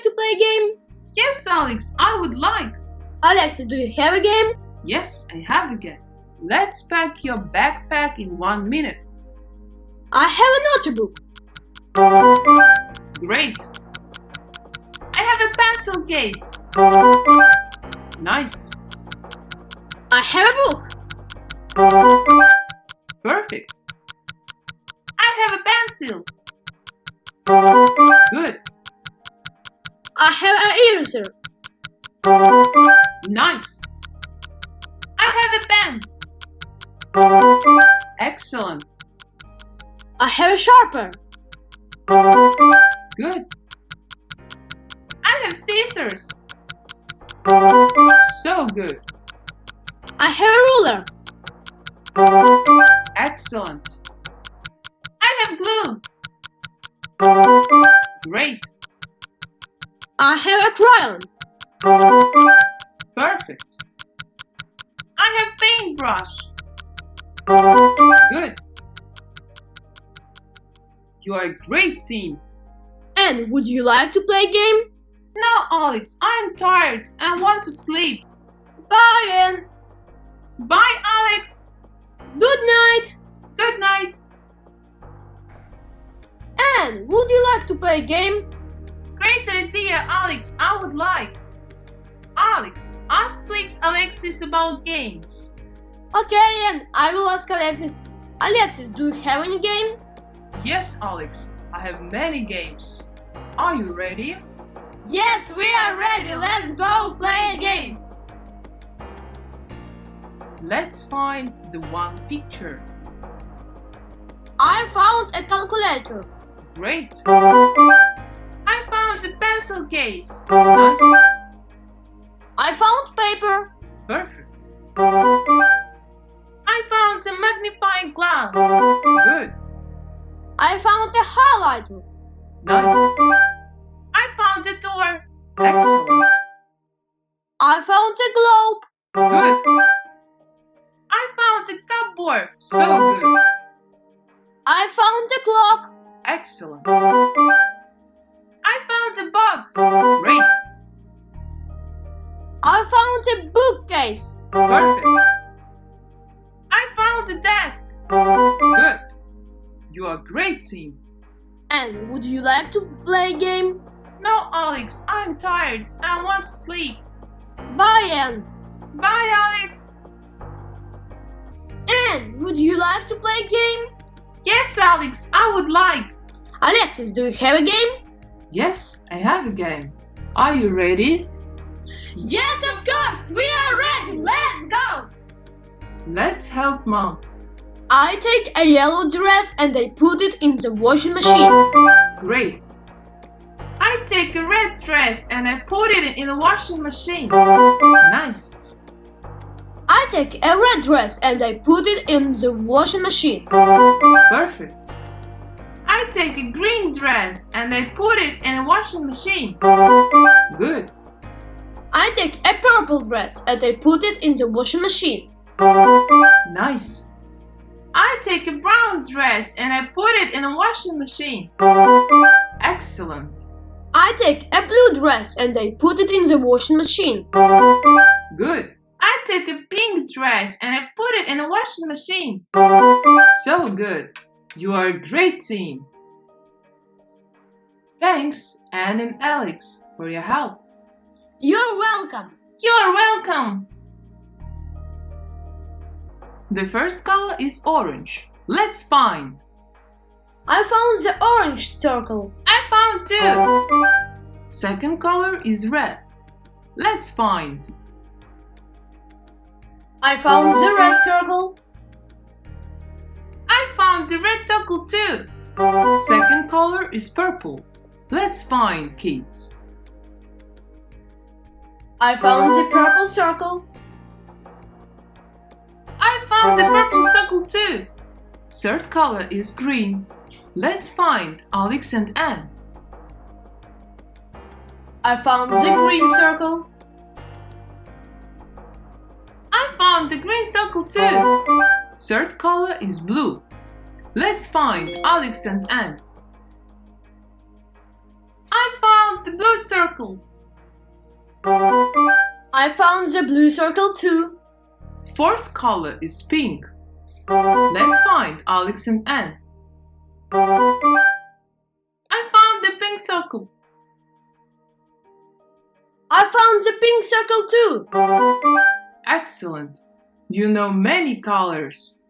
to play a game? Yes, Alex, I would like. Alexis, do you have a game? Yes, I have a game. Let's pack your backpack in 1 minute. I have a notebook. Great. I have a pencil case. Nice. I have a book. Perfect. I have a pencil. Good. I have an eraser. Nice. I have a pen. Excellent. I have a sharpener. Good. I have scissors. So good. I have a ruler. Excellent. I have glue. Great. I have a crayon. Perfect. I have paintbrush. Good. You are a great team. And would you like to play a game? No, Alex, I'm tired and want to sleep. Bye, Anne. Bye, Alex. Good night. Good night. Anne, would you like to play a game? Great idea, Alex. I would like. Alex, ask please Alexis about games. Okay, Anne, I will ask Alexis. Alexis, do you have any game? Yes, Alex, I have many games. Are you ready? Yes, we are ready. Let's go play a game. Let's find the one picture. I found a calculator. Great. I found the pencil case. Nice. I found paper. Perfect. I found a magnifying glass. Good. I found a highlighter. Nice. I found the door. Excellent. I found a globe. Good. I found the cupboard. So good. I found a clock. Excellent. I found the box. Great. I found a bookcase. Perfect. I found the desk. Good. You are a great team. And would you like to play a game? No, Alex, I'm tired. I want to sleep. Bye, Anne. Bye, Alex. Anne, would you like to play a game? Yes, Alex, I would like. Alexis, do you have a game? Yes, I have a game. Are you ready? Yes, of course, we are ready. Let's go. Let's help Mom. I take a yellow dress and I put it in the washing machine. Great. I take a red dress and I put it in the washing machine. Nice. I take a red dress and I put it in the washing machine. Perfect. I take a green dress and I put it in a washing machine. Good. I take a purple dress and I put it in the washing machine. Nice. I take a brown dress and I put it in a washing machine. Excellent. I take a blue dress and I put it in the washing machine. Good. I take a pink dress and I put it in a washing machine. So good. You are a great team. Thanks, Anne and Alex, for your help. You're welcome. You're welcome. The first color is orange. Let's find. I found the orange circle. I found two. Second color is red. Let's find. I found the red circle. I found the red circle too. Second color is purple. Let's find, kids. I found the purple circle. I found the purple circle too. Third color is green. Let's find Alex and Anne. I found the green circle. I found the green circle too. Third color is blue. Let's find Alex and Anne. I found the blue circle. circle. I found the blue circle too. Fourth color is pink. Let's find Alex and Anne. I found the pink circle. I found the pink circle too. Excellent. You know many colors.